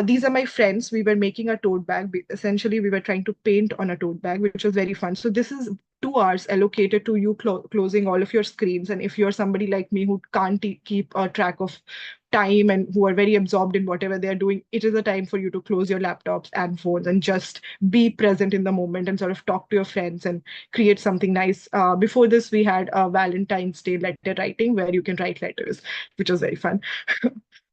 These are my friends. We were making a tote bag. Essentially, we were trying to paint on a tote bag, which was very fun. So this is 2 hours allocated to you closing all of your screens. And if you're somebody like me who can't keep a track of time and who are very absorbed in whatever they're doing, it is a time for you to close your laptops and phones and just be present in the moment and sort of talk to your friends and create something nice. Before this, we had a Valentine's Day letter writing where you can write letters, which was very fun.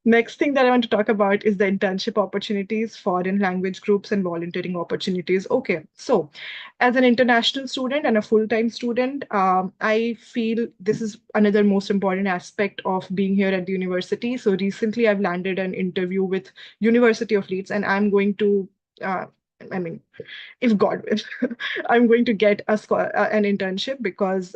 Next thing that I want to talk about is the internship opportunities, foreign language groups, and volunteering opportunities. Okay, so as an international student and a full-time student, I feel this is another most important aspect of being here at the university. So recently I've landed an interview with University of Leeds, and I'm going to, I mean, if God will, I'm going to get an internship, because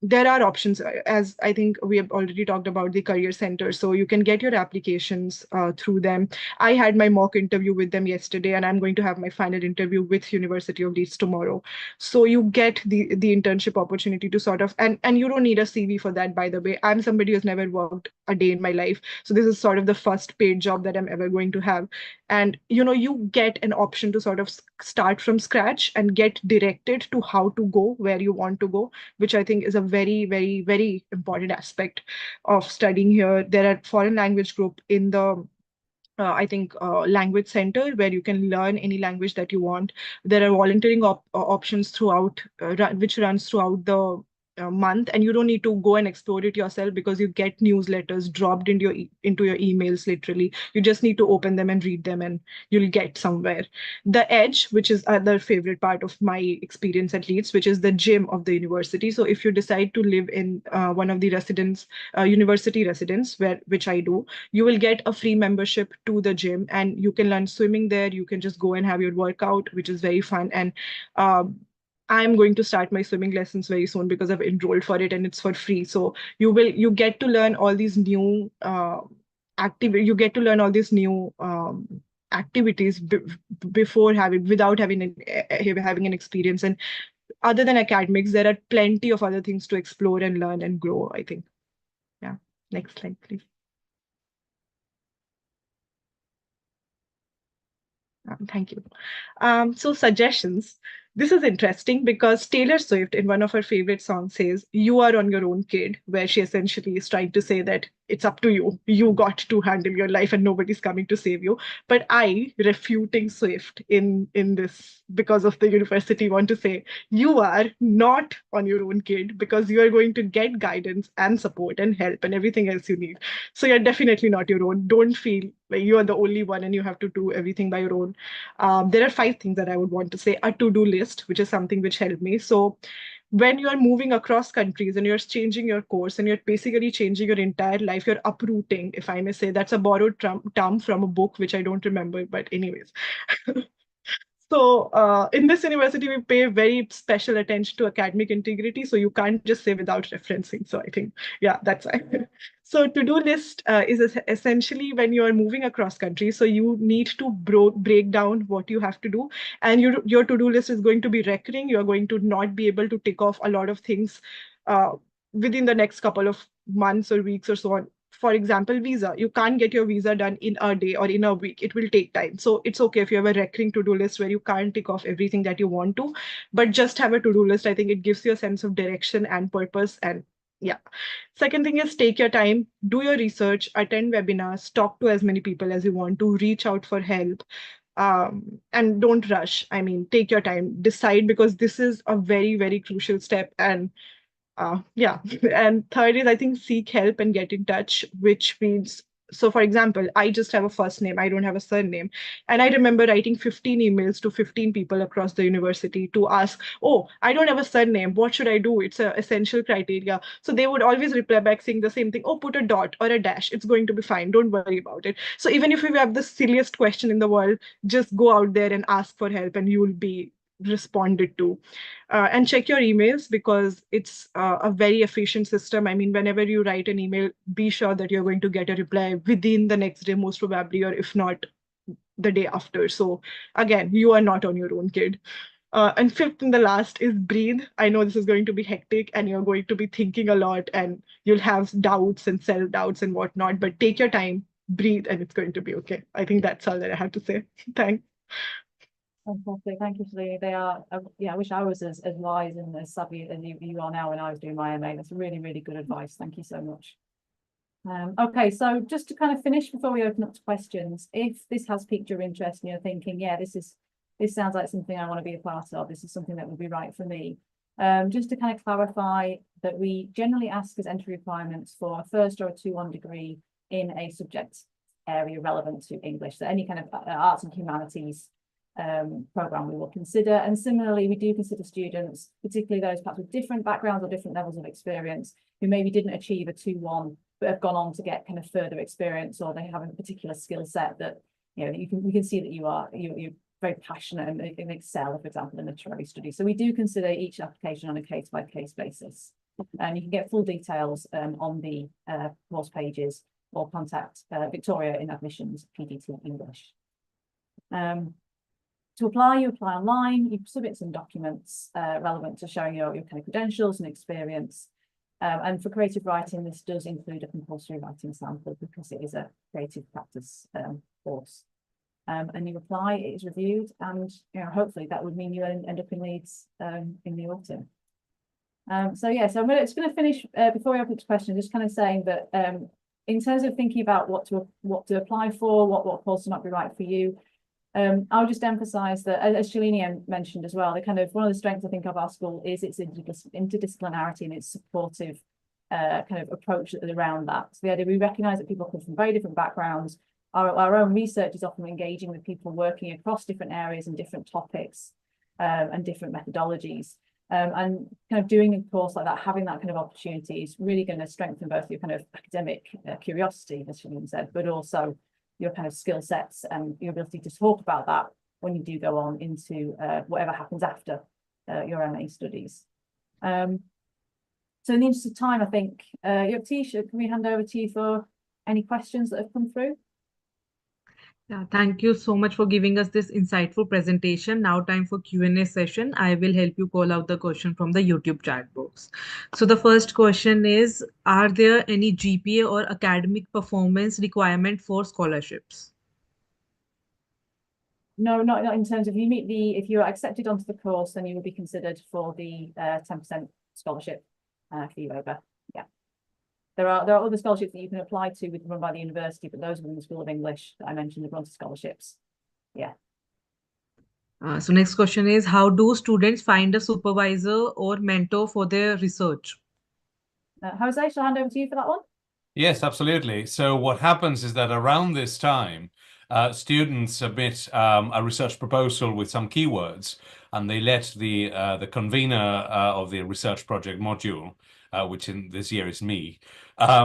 there are options, as I think we have already talked about the career center. So you can get your applications through them. I had my mock interview with them yesterday, and I'm going to have my final interview with University of Leeds tomorrow. So you get the internship opportunity to sort of, and you don't need a CV for that, by the way. I'm somebody who's never worked a day in my life. So this is sort of the first paid job that I'm ever going to have. And you get an option to sort of start from scratch and get directed to how to go where you want to go, which I think is a very, very, very important aspect of studying here. There are foreign language group in the I think language center, where you can learn any language that you want. There are volunteering options throughout, which runs throughout the month, and you don't need to go and explore it yourself, because you get newsletters dropped into into your emails. Literally, you just need to open them and read them, and you'll get somewhere. The Edge, which is other favorite part of my experience at Leeds, which is the gym of the university. So if you decide to live in one of the university residence, which I do, you will get a free membership to the gym, and you can learn swimming there. You can just go and have your workout, which is very fun. And I'm going to start my swimming lessons very soon, because I've enrolled for it and it's for free. So you get to learn all these new you get to learn all these new activities without having an experience. And other than academics, there are plenty of other things to explore and learn and grow, I think. Yeah. Next slide, please. Thank you. So suggestions. This is interesting, because Taylor Swift, in one of her favorite songs, says, "You are on your own, kid," where she essentially is trying to say that it's up to you. You got to handle your life and nobody's coming to save you. But I, refuting Swift in this, because of the university, want to say, you are not on your own, kid, because you are going to get guidance and support and help and everything else you need. So you're definitely not your own. Don't feel like you are the only one and you have to do everything by your own. There are 5 things that I would want to say. A to-do list, which is something which helped me. So when you are moving across countries and you're changing your course and you're basically changing your entire life, you're uprooting, if I may say. That's a borrowed term from a book, which I don't remember, but anyways. So in this university, we pay very special attention to academic integrity. So you can't just say without referencing. So I think, yeah, that's why. So to-do list is essentially when you are moving across countries. So you need to break down what you have to do. And your to-do list is going to be recurring. You're going to not be able to tick off a lot of things within the next couple of months or weeks or so on. For example, visa. You can't get your visa done in a day or in a week. It will take time. So it's okay if you have a recurring to-do list where you can't tick off everything that you want to, but just have a to-do list. I think it gives you a sense of direction and purpose. And yeah. Second thing is take your time, do your research, attend webinars, talk to as many people as you want to, reach out for help. And don't rush. I mean, take your time, decide, because this is a very, very crucial step. And yeah. And third is, I think, seek help and get in touch, which means, so for example, I just have a first name, I don't have a surname. And I remember writing 15 emails to 15 people across the university to ask, oh, I don't have a surname, what should I do? It's an essential criteria. So they would always reply back saying the same thing, oh, put a dot or a dash, it's going to be fine, don't worry about it. So even if you have the silliest question in the world, just go out there and ask for help and you will be responded to. And check your emails, because it's a very efficient system. I mean, whenever you write an email, be sure that you're going to get a reply within the next day, most probably, or if not, the day after. So again, you are not on your own, kid. And fifth and the last is breathe. I know this is going to be hectic and you're going to be thinking a lot and you'll have doubts and self-doubts and whatnot, but take your time, breathe, and it's going to be okay. I think that's all that I have to say. Thanks. Fantastic. Thank you, Shalini. They are, yeah, I wish I was as wise and as savvy as you are now when I was doing my MA. That's really, really good advice. Thank you so much. Okay, so just to kind of finish before we open up to questions, if this has piqued your interest and you're thinking, yeah, this sounds like something I want to be a part of, this is something that would be right for me. Just to kind of clarify that we generally ask as entry requirements for a first or a 2-1 degree in a subject area relevant to English. So any kind of arts and humanities program we will consider. And similarly, we do consider students, particularly those perhaps with different backgrounds or different levels of experience, who maybe didn't achieve a 2-1, but have gone on to get kind of further experience, or they have a particular skill set that, you know, we can see that you're very passionate and excel, for example, in literary studies. So we do consider each application on a case-by-case basis. And you can get full details on the course pages, or contact Victoria in Admissions, PGT English. To apply, you apply online, you submit some documents relevant to showing your kind of credentials and experience. And for creative writing, this does include a compulsory writing sample because it is a creative practice course. And you apply, it is reviewed, and hopefully that would mean you end up in Leeds in the autumn. So yeah, so I'm just going to finish before we open to questions, just kind of saying that in terms of thinking about what to apply for, what courses might be right for you. I'll just emphasize that, as Shalini mentioned as well, one of the strengths I think of our school is its interdisciplinarity and its supportive kind of approach around that. So the idea, we recognise that people come from very different backgrounds. Our own research is often engaging with people working across different areas and different topics and different methodologies. And kind of doing a course like that, having that kind of opportunity is really going to strengthen both your kind of academic curiosity, as Shalini said, but also your kind of skill sets and your ability to talk about that when you do go on into whatever happens after your MA studies. So in the interest of time, I think, Tisha, can we hand over to you for any questions that have come through? Yeah, thank you so much for giving us this insightful presentation. Now time for Q&A session. I will help you call out the question from the YouTube chat box. So the first question is, are there any GPA or academic performance requirement for scholarships? No, not in terms of if you are accepted onto the course, then you will be considered for the 10% scholarship fee waiver. Yeah. There are other scholarships that you can apply to run by the university, but those are in the School of English that I mentioned, the Bronte scholarships. Yeah. So next question is, how do students find a supervisor or mentor for their research? Jose, shall I hand over to you for that one? Yes, absolutely. So what happens is that around this time, students submit a research proposal with some keywords, and they let the convener of the research project module, which in this year is me,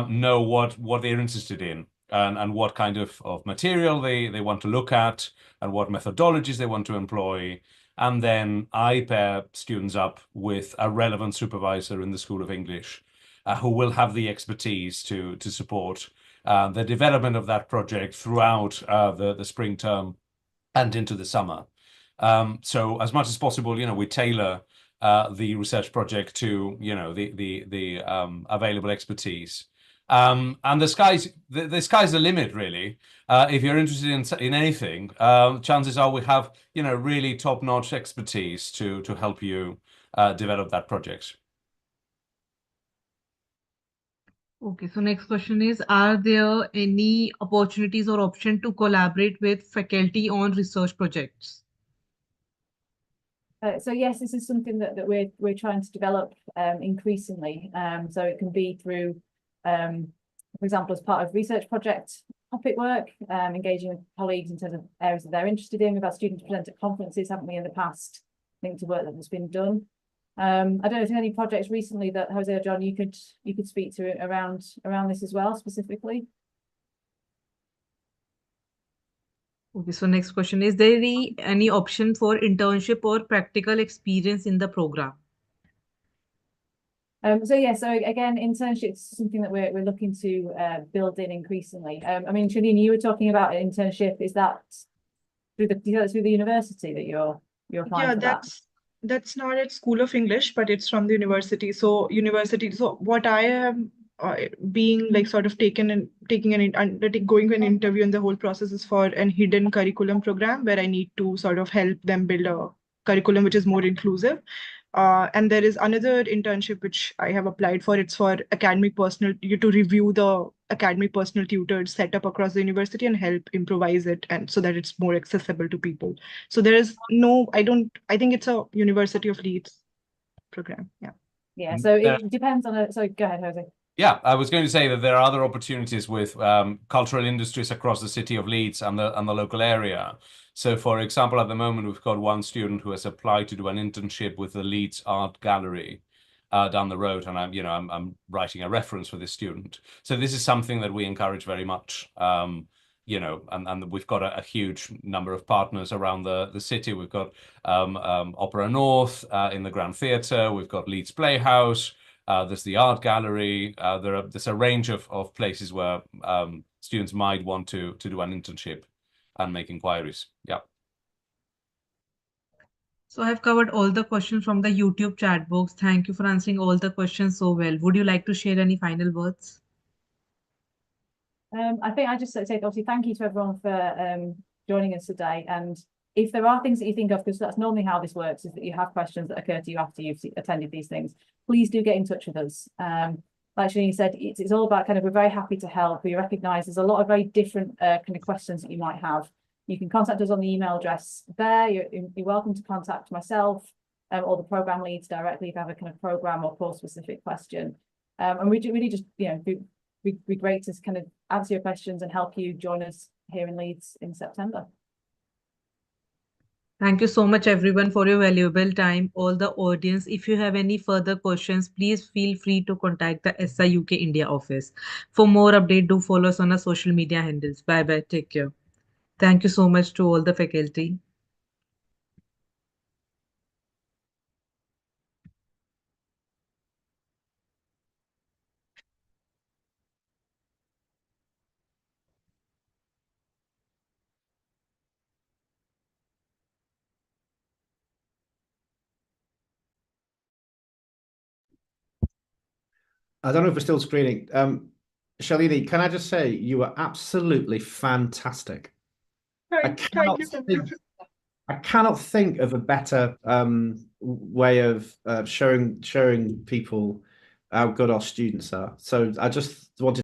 know what they're interested in and what kind of material they want to look at and what methodologies they want to employ. And then I pair students up with a relevant supervisor in the School of English who will have the expertise to support the development of that project throughout the spring term and into the summer. So as much as possible, we tailor the research project to, the available expertise. And the sky's the limit, really. If you're interested in anything, chances are we have, really top-notch expertise to help you develop that project. Okay, so next question is, are there any opportunities or option to collaborate with faculty on research projects? So yes, this is something that we're trying to develop increasingly. So it can be through, for example, as part of research project topic work, engaging with colleagues in terms of areas that they're interested in. We've had students present at conferences, haven't we, in the past, linked to work that has been done. I don't know if there's any projects recently that Jose or John you could speak to around this as well, specifically. Okay, so next question, is there any option for internship or practical experience in the program? So again, internships is something that we're looking to build in increasingly. I mean, Shalini, you were talking about an internship. Is that through the university that you're applying for that? That's not at School of English, but it's from the university. So what I am being like sort of going for an interview, and the whole process is for an hidden curriculum program where I need to sort of help them build a curriculum which is more inclusive. And there is another internship which I have applied for. It's for academic personnel, to review the academic personnel tutors set up across the university and help improvise it, and so that it's more accessible to people. So there is I think it's a University of Leeds program. Yeah. Yeah, so it depends on so go ahead, Jose. Yeah, I was going to say that there are other opportunities with cultural industries across the city of Leeds and the local area. So, for example, at the moment, we've got one student who has applied to do an internship with the Leeds Art Gallery down the road, and I'm writing a reference for this student. So this is something that we encourage very much. And we've got a huge number of partners around the city. We've got Opera North in the Grand Theatre. We've got Leeds Playhouse. There's the art gallery. There's a range of places where students might want to do an internship and make inquiries. Yeah. So I've covered all the questions from the YouTube chat box. Thank you for answering all the questions so well. Would you like to share any final words? I think I just say obviously thank you to everyone for joining us today. And if there are things that you think of, because that's normally how this works, is that you have questions that occur to you after you've attended these things, please do get in touch with us. Like Shalini said, it's all about we're very happy to help. We recognise there's a lot of very different kind of questions that you might have. You can contact us on the email address there. You're welcome to contact myself or the programme leads directly if you have a kind of programme or course specific question. And we really just, be great to kind of answer your questions and help you join us here in Leeds in September. Thank you so much, everyone, for your valuable time. All the audience, if you have any further questions, please feel free to contact the SI UK India office. For more update, do follow us on our social media handles. Bye-bye. Take care. Thank you so much to all the faculty. I don't know if we're still screening. Shalini, can I just say you were absolutely fantastic. I cannot think of a better way of showing people how good our students are. So I just wanted